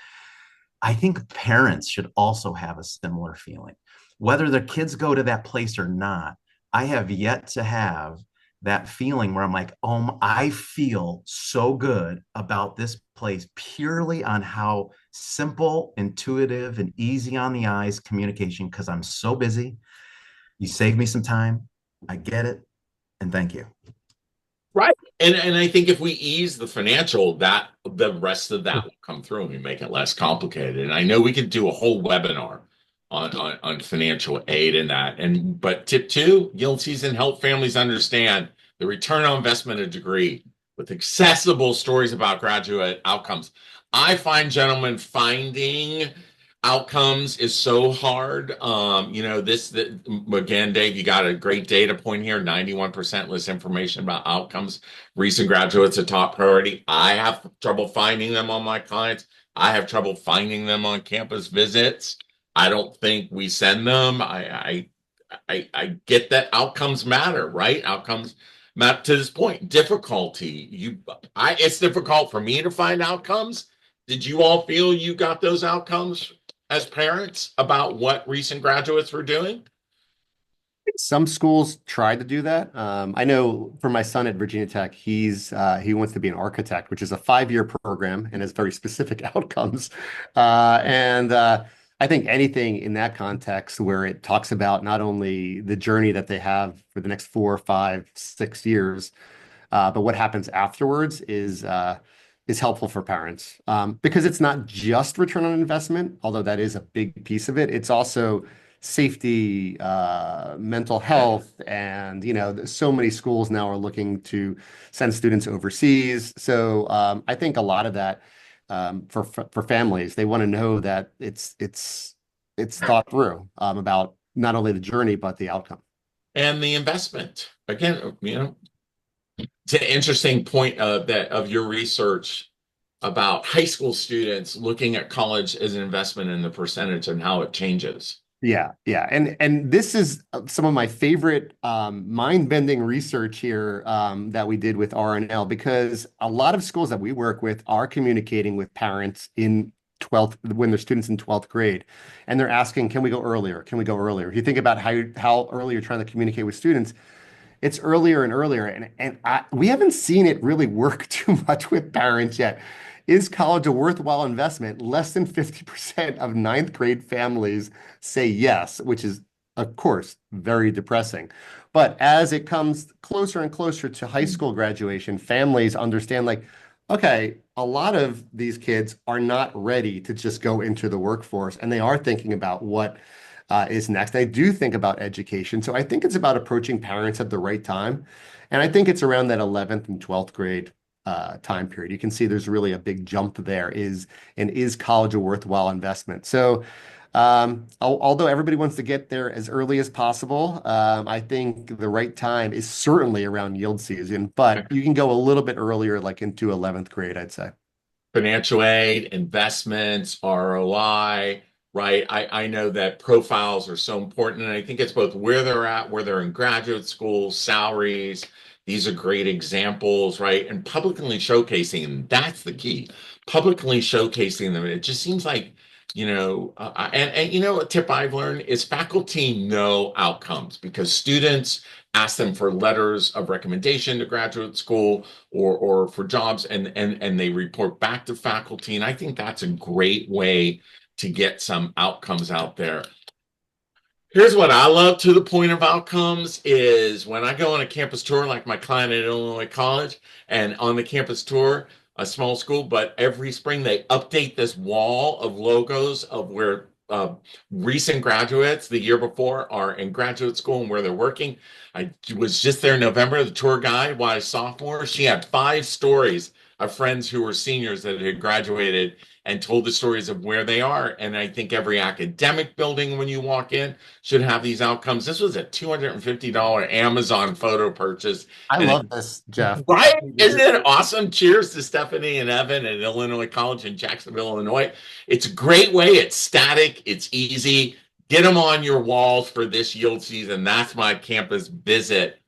I think parents should also have a similar feeling. Whether their kids go to that place or not, I have yet to have that feeling where I'm like, oh, I feel so good about this place purely on how simple, intuitive, and easy on the eyes communication, because I'm so busy. You save me some time. I get it. And thank you. Right. And I think if we ease the financial, that the rest of that will come through and we make it less complicated. And I know we could do a whole webinar on financial aid in that. And but tip two, yield season help families understand the return on investment of degree with accessible stories about graduate outcomes. I find, gentlemen, finding outcomes is so hard. Again, Dave, you got a great data point here. 91% list information about outcomes. Recent graduates a top priority. I have trouble finding them on my clients. I have trouble finding them on campus visits. I don't think we send them. I get that outcomes matter, right? Outcomes matter to this point. Difficulty. It's difficult for me to find outcomes. Did you all feel you got those outcomes as parents about what recent graduates were doing? Some schools tried to do that. I know for my son at Virginia Tech, he wants to be an architect, which is a 5-year program and has very specific outcomes. And I think anything in that context where it talks about not only the journey that they have for the next 4, 5, 6 years, but what happens afterwards is helpful for parents because it's not just return on investment, although that is a big piece of it. It's also safety, mental health, and so many schools now are looking to send students overseas. So I think a lot of that for families, they want to know that it's thought through about not only the journey but the outcome. And the investment. Again, it's an interesting point of your research about high school students looking at college as an investment in the percentage and how it changes. Yeah, yeah. And this is some of my favorite mind-bending research here that we did with RNL because a lot of schools that we work with are communicating with parents in 12th when they're students in 12th grade and they're asking, can we go earlier? Can we go earlier? If you think about how early you're trying to communicate with students, it's earlier and earlier. And we haven't seen it really work too much with parents yet. Is college a worthwhile investment? Less than 50% of ninth grade families say yes, which is, of course, very depressing. But as it comes closer and closer to high school graduation, families understand like, okay, a lot of these kids are not ready to just go into the workforce, and they are thinking about what is next. They do think about education. So I think it's about approaching parents at the right time. And I think it's around that 11th and 12th grade time period. You can see there's really a big jump there. Is college a worthwhile investment? So although everybody wants to get there as early as possible, I think the right time is certainly around yield season, but you can go a little bit earlier, like into 11th grade, I'd say. Financial aid, investments, ROI, right? I know that profiles are so important, and I think it's both where they're at, where they're in graduate school, salaries. These are great examples, right? And publicly showcasing them, that's the key. Publicly showcasing them. It just seems like, a tip I've learned is faculty know outcomes because students ask them for letters of recommendation to graduate school or for jobs and they report back to faculty. And I think that's a great way to get some outcomes out there. Here's what I love to the point of outcomes is when I go on a campus tour, like my client at Illinois College, and on the campus tour, a small school, but every spring they update this wall of logos of where recent graduates the year before are in graduate school and where they're working. I was just there in November. The tour guide, while a sophomore, she had 5 stories of friends who were seniors that had graduated and told the stories of where they are. And I think every academic building, when you walk in, should have these outcomes. This was a $250 Amazon photo purchase. I And love this, Jeff. right? Isn't it awesome? Cheers to Stephanie and Evan at Illinois College in Jacksonville, Illinois. It's a great way. It's static. It's easy. Get them on your walls for this yield season. That's my campus visit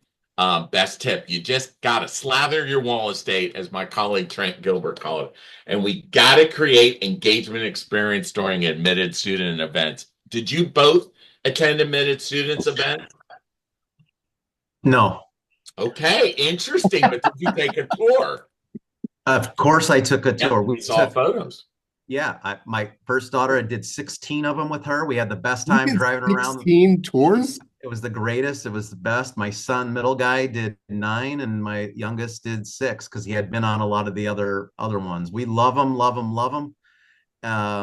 best tip. You just got to slather your wall estate, as my colleague Trent Gilbert called it. And we got to create engagement experience during admitted student events. Did you both attend admitted students events? No. Okay, interesting. But did you take a tour? Of course, I took a Yep, tour. we saw photos. Yeah, my first daughter, I did 16 of them with her. We had the best You time did driving around. 16 tours? It was the greatest. It was the best. My son, middle guy, did 9, and my youngest did 6 because he had been on a lot of the other ones. We love them, love them, love them.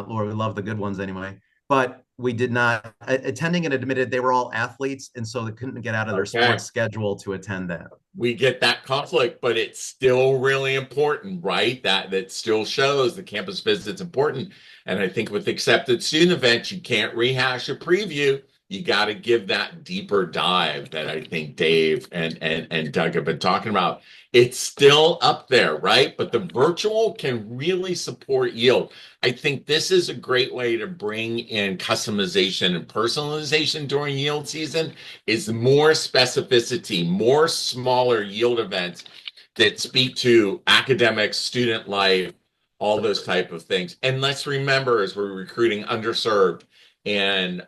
Or we love the good ones anyway. But we did not attending and admitted they were all athletes, and so they couldn't get out of their Okay. sports schedule to attend that. We get that conflict, but it's still really important, right? That still shows the campus visit's important. And I think with accepted student events, you can't rehash a preview. You got to give that deeper dive that I think Dave and Doug have been talking about. It's still up there, right? But the virtual can really support yield. I think this is a great way to bring in customization and personalization during yield season, is more specificity, more smaller yield events that speak to academics, student life, all those type of things. And let's remember, as we're recruiting underserved and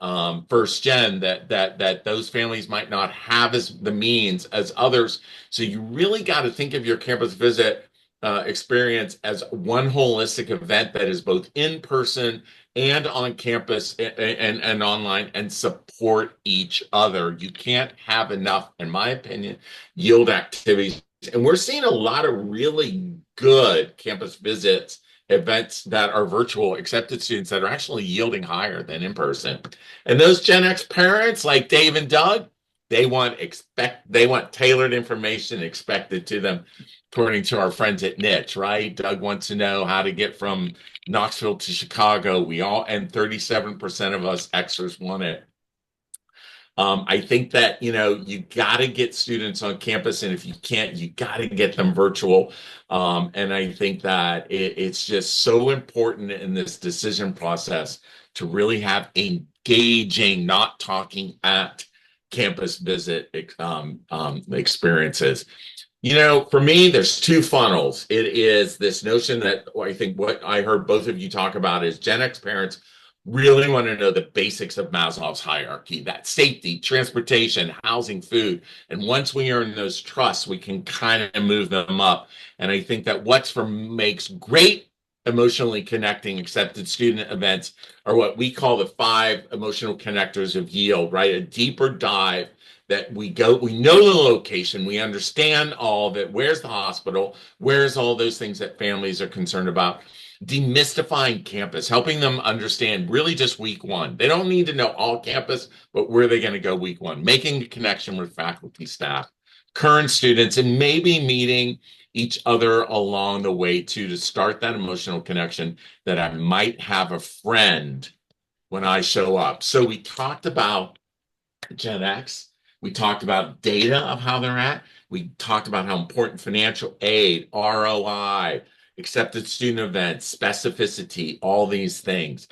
first gen, that those families might not have as the means as others. So you really got to think of your campus visit experience as one holistic event that is both in person and on campus and online, and support each other. You can't have enough, in my opinion, yield activities. And we're seeing a lot of really good campus visits events that are virtual, accepted students that are actually yielding higher than in person. And those Gen X parents like Dave and Doug, they want tailored information expected to them, according to our friends at Niche, right? Doug wants to know how to get from Knoxville to Chicago. And 37% of us Xers want it. I think that, you got to get students on campus, and if you can't, you got to get them virtual. And I think that it's just so important in this decision process to really have engaging, not talking at campus visit experiences. For me, there's two funnels. It is this notion that I think what I heard both of you talk about is Gen X parents really want to know the basics of Maslow's hierarchy, that safety, transportation, housing, food. And once we earn those trusts, we can kind of move them up. And I think that makes great emotionally connecting accepted student events are what we call the 5 emotional connectors of yield, right? A deeper dive that we know the location, we understand all of it. Where's the hospital? Where's all those things that families are concerned about? Demystifying campus, helping them understand really just week 1. They don't need to know all campus, but where are they going to go week 1? Making a connection with faculty, staff, current students, and maybe meeting each other along the way too, to start that emotional connection that I might have a friend when I show up. So we talked about Gen X. We talked about data of how they're at. We talked about how important financial aid, ROI, accepted student events, specificity, all these things.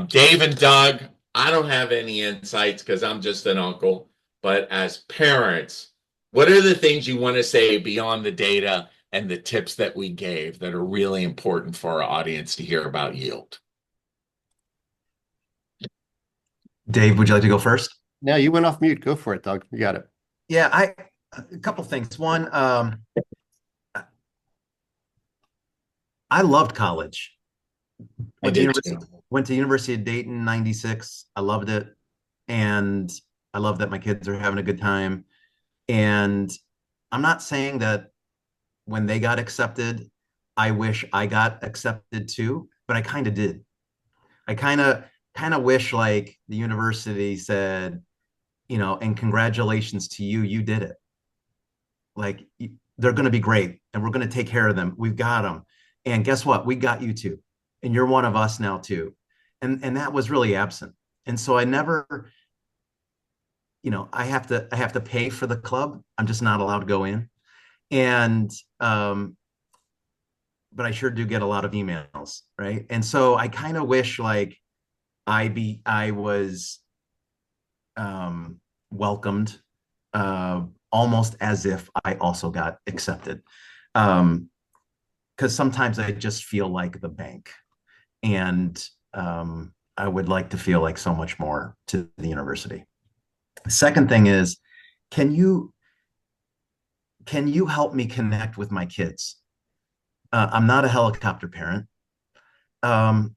Dave and Doug, I don't have any insights because I'm just an uncle, but as parents, what are the things you want to say beyond the data and the tips that we gave that are really important for our audience to hear about yield? Dave, would you like to go first? No, you went off mute. Go for it, Doug. You got it. Yeah, a couple things. One, I loved college. I did too. Went to University of Dayton, 96. I loved it. And I love that my kids are having a good time. And I'm not saying that when they got accepted, I wish I got accepted too, but I kind of did. I kind of wish like the university said, and congratulations to you, you did it. Like they're going to be great and we're going to take care of them. We've got them. And guess what? We got you too. And you're one of us now too. And that was really absent. And so I never, I have to pay for the club. I'm just not allowed to go in. And but I sure do get a lot of emails, right? And so I kind of wish like I was welcomed, almost as if I also got accepted. Because sometimes I just feel like the bank, and I would like to feel like so much more to the university. The second thing is, can you help me connect with my kids? I'm not a helicopter parent, um,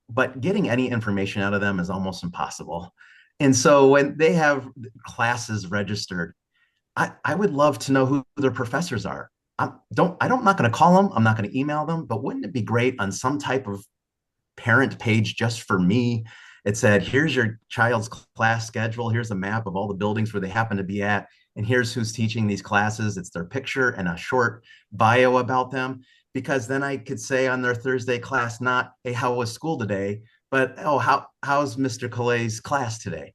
but getting any information out of them is almost impossible. And so when they have classes registered, I would love to know who their professors are. I'm not going to call them. I'm not going to email them. But wouldn't it be great on some type of parent page just for me? It said, here's your child's class schedule. Here's a map of all the buildings where they happen to be at. And here's who's teaching these classes. It's their picture and a short bio about them. Because then I could say on their Thursday class, not, hey, how was school today? But, oh, how's Mr. Calais' class today?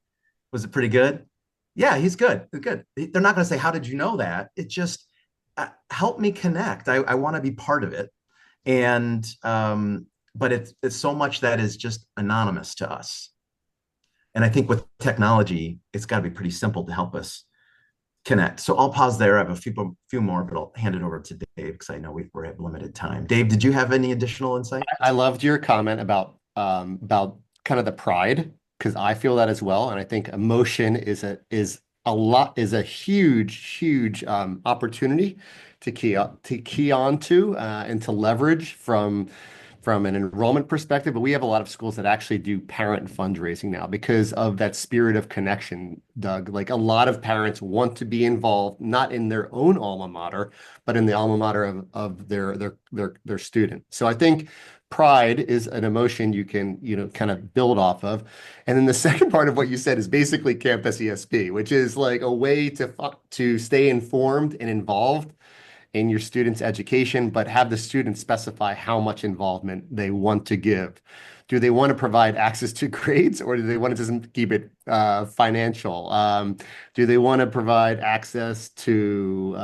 Was it pretty good? Yeah, he's good. Good. They're not going to say, how did you know that? It just help me connect. I want to be part of it. And but it's so much that is just anonymous to us. And I think with technology, it's got to be pretty simple to help us connect. So I'll pause there. I have a few more, but I'll hand it over to Dave because I know we have limited time. Dave, did you have any additional insight? I loved your comment about kind of the pride, because I feel that as well, and I think emotion is a huge opportunity to key on to and to leverage from an enrollment perspective. But we have a lot of schools that actually do parent fundraising now because of that spirit of connection, Doug. Like, a lot of parents want to be involved, not in their own alma mater, but in the alma mater of their student. So I think pride is an emotion you can, kind of build off of. And then the second part of what you said is basically Campus ESP, which is like a way to stay informed and involved in your students' education, but have the students specify how much involvement they want to give. Do they want to provide access to grades, or do they want to just keep it financial? Do they want to provide access to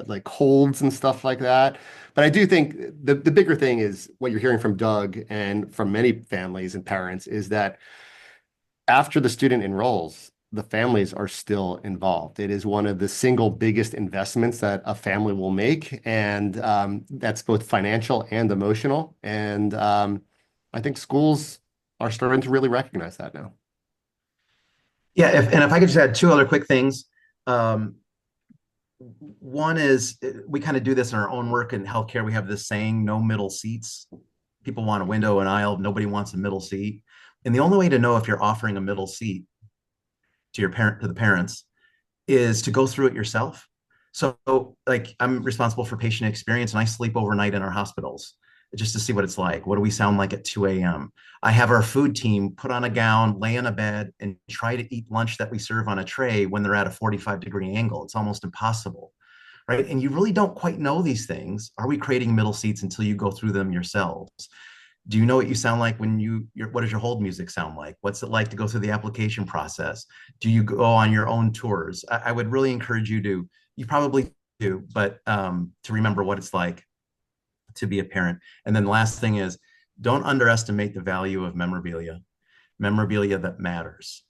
like holds and stuff like that? But I do think the bigger thing is what you're hearing from Doug and from many families and parents is that after the student enrolls, the families are still involved. It is one of the single biggest investments that a family will make, and that's both financial and emotional. And I think schools are starting to really recognize that now. Yeah, if I could just add two other quick things. One is we kind of do this in our own work in healthcare. We have this saying, no middle seats. People want a window, an aisle. Nobody wants a middle seat. And the only way to know if you're offering a middle seat to the parents is to go through it yourself. So like, I'm responsible for patient experience, and I sleep overnight in our hospitals just to see what it's like. What do we sound like at 2 a.m.? I have our food team put on a gown, lay in a bed, and try to eat lunch that we serve on a tray when they're at a 45-degree angle. It's almost impossible, right? And you really don't quite know these things. Are we creating middle seats until you go through them yourselves? Do you know what you sound like when what does your hold music sound like? What's it like to go through the application process? Do you go on your own tours? I would really encourage you probably do, but to remember what it's like to be a parent. And then the last thing is, don't underestimate the value of memorabilia that matters.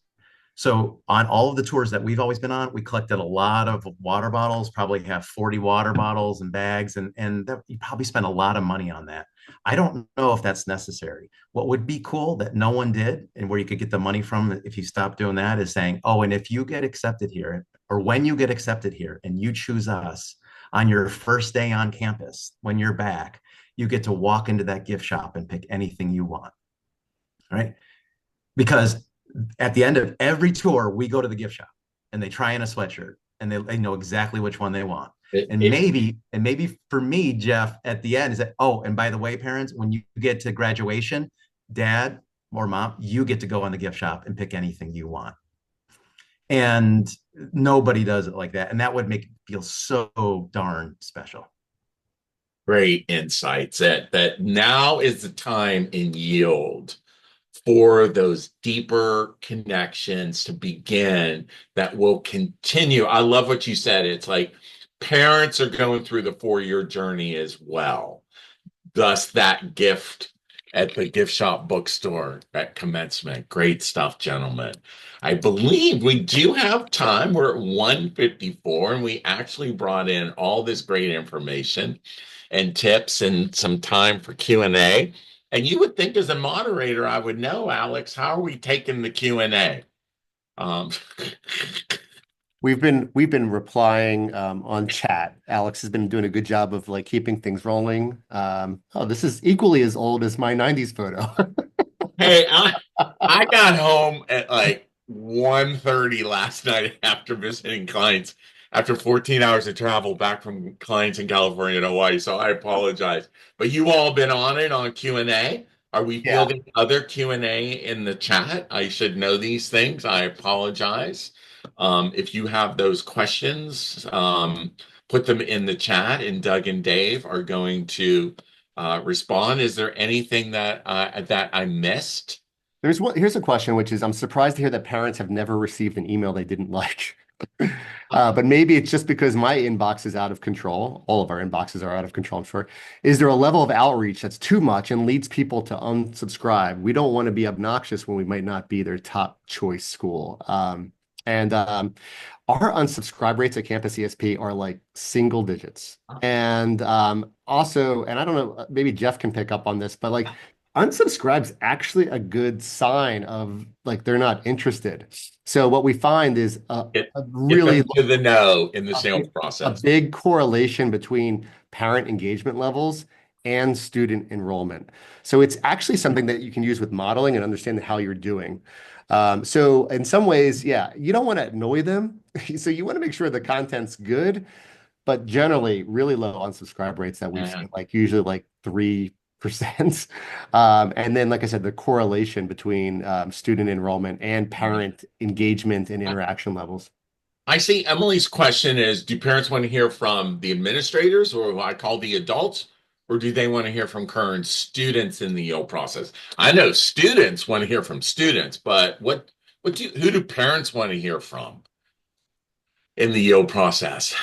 So on all of the tours that we've always been on, we collected a lot of water bottles, probably have 40 water bottles and bags, and you probably spent a lot of money on that. I don't know if that's necessary. What would be cool that no one did, and where you could get the money from if you stop doing that, is saying, oh, and if you get accepted here, or when you get accepted here and you choose us on your first day on campus, when you're back, you get to walk into that gift shop and pick anything you want, right? Because at the end of every tour, we go to the gift shop and they try in a sweatshirt and they know exactly which one they want. And maybe for me, Jeff, at the end is that, oh, and by the way, parents, when you get to graduation, dad or mom, you get to go on the gift shop and pick anything you want. And nobody does it like that. And that would make it feel so darn special. Great insights that now is the time in yield for those deeper connections to begin that will continue. I love what you said. It's like parents are going through the 4-year journey as well. Thus, that gift at the gift shop bookstore at commencement. Great stuff, gentlemen. I believe we do have time. We're at 1:54, and we actually brought in all this great information and tips and some time for Q&A. And you would think as a moderator, I would know, Alex, how are we taking the Q&A? Um, We've been replying on chat. Alex has been doing a good job of like keeping things rolling. Oh, this is equally as old as my 90s photo. Hey, I got home at like 1:30 last night after visiting clients after 14 hours of travel back from clients in California and Hawaii. So I apologize. But you all been on it on Q&A. Are we Yeah. fielding other Q&A in the chat? I should know these things. I apologize. If you have those questions, put them in the chat, and Doug and Dave are going to respond. Is there anything that I missed? Here's a question, which is I'm surprised to hear that parents have never received an email they didn't like. But maybe it's just because my inbox is out of control. All of our inboxes are out of control, I'm sure. Is there a level of outreach that's too much and leads people to unsubscribe? We don't want to be obnoxious when we might not be their top choice school. And our unsubscribe rates at Campus ESP are like single digits. And also, and I don't know, maybe Jeff can pick up on this, but like unsubscribe's actually a good sign of like they're not interested. So what we find is Get, a get really them to the no in the a, sales a process. big correlation between parent engagement levels and student enrollment. So it's actually something that you can use with modeling and understand how you're doing. So in some ways, yeah, you don't want to annoy them. So you want to make sure the content's good, but generally really low unsubscribe rates that we've Yeah. seen, like usually like 3%. And then, like I said, the correlation between student enrollment and parent engagement and interaction levels. I see Emily's question is, do parents want to hear from the administrators or what I call the adults, or do they want to hear from current students in the yield process? I know students want to hear from students, but who do parents want to hear from in the yield process?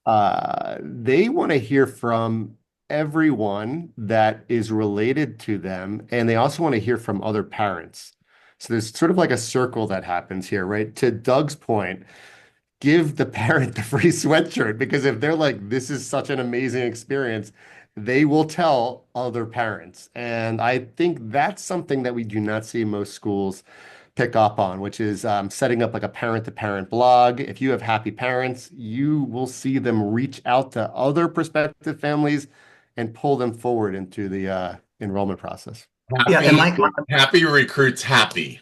They want to hear from everyone that is related to them, and they also want to hear from other parents. So there's sort of like a circle that happens here, right? To Doug's point, give the parent the free sweatshirt because if they're like, this is such an amazing experience, they will tell other parents. And I think that's something that we do not see most schools pick up on, which is setting up like a parent-to-parent blog. If you have happy parents, you will see them reach out to other prospective families and pull them forward into the enrollment process. Yeah, and Happy recruits happy.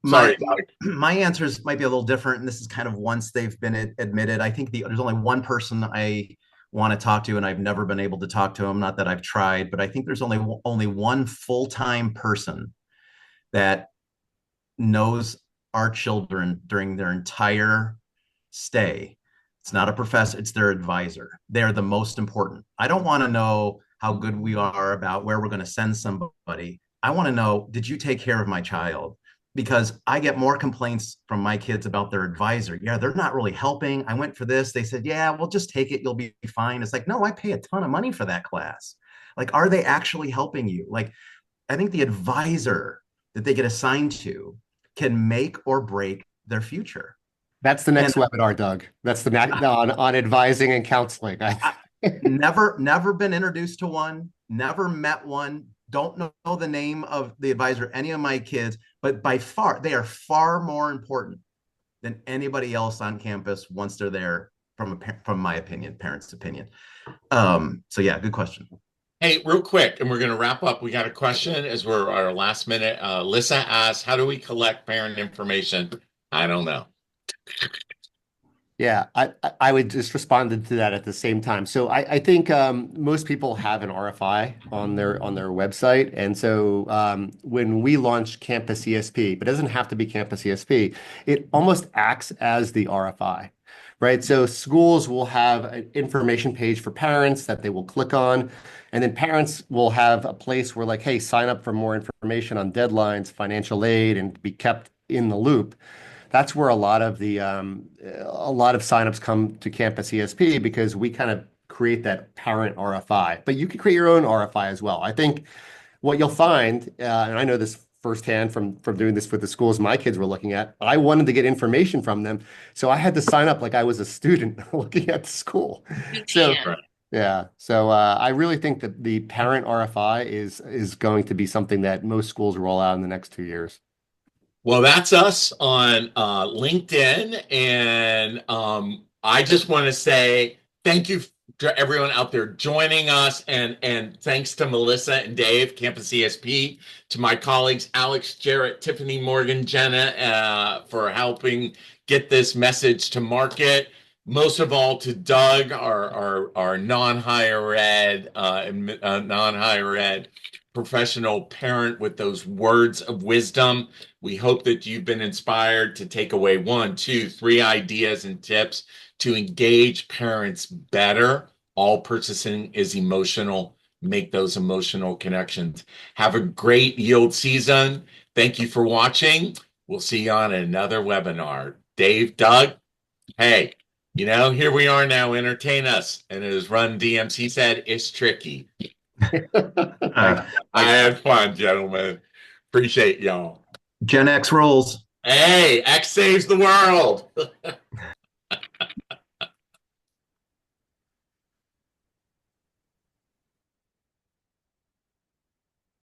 my Sorry, Doug. my answers might be a little different, and this is kind of once they've been admitted. I think there's only one person I want to talk to, and I've never been able to talk to him. Not that I've tried, but I think there's only one full-time person that knows our children during their entire stay. It's not a professor, it's their advisor. They're the most important. I don't want to know how good we are about where we're going to send somebody. I want to know, did you take care of my child? Because I get more complaints from my kids about their advisor. Yeah, they're not really helping. I went for this. They said, yeah, we'll just take it. You'll be fine. It's like, no, I pay a ton of money for that class. Like, are they actually helping you? Like, I think the advisor that they get assigned to can make or break their future. That's the And next webinar, Doug. That's the next on advising and counseling. I never been introduced to one, never met one, don't know the name of the advisor, any of my kids, but by far, they are far more important than anybody else on campus once they're there from my opinion, parents' opinion. So yeah, good question. Hey, real quick, and we're going to wrap up. We got a question as we're our last minute. Lissa asks, how do we collect parent information? I don't know. Yeah, I would just respond to that at the same time. So I think most people have an RFI on their website, and so when we launch Campus ESP, but it doesn't have to be Campus ESP, it almost acts as the RFI, right? So schools will have an information page for parents that they will click on, and then parents will have a place where like, hey, sign up for more information on deadlines, financial aid, and be kept in the loop. That's where a lot of signups come to Campus ESP because we kind of create that parent RFI. But you can create your own RFI as well. I think what you'll find, and I know this firsthand from doing this with the schools my kids were looking at, I wanted to get information from them, so I had to sign up like I was a student looking at the school. So Right. yeah, so I really think that the parent RFI is going to be something that most schools roll out in the next 2 years. Well, that's us on LinkedIn. And I just want to say thank you to everyone out there joining us. And thanks to Melissa and Dave, Campus ESP, to my colleagues, Alex, Jarrett, Tiffany, Morgan, Jenna, for helping get this message to market. Most of all, to Doug, our non-higher ed, non-higher ed professional parent with those words of wisdom. We hope that you've been inspired to take away 1, 2, 3 ideas and tips to engage parents better. All purchasing is emotional. Make those emotional connections. Have a great yield season. Thank you for watching. We'll see you on another webinar. Dave, Doug, hey, here we are now. Entertain us. And as Run DMC said, it's tricky. Thanks. I Thanks. had fun, gentlemen. Appreciate y'all. Gen X rolls. Hey, X saves the world.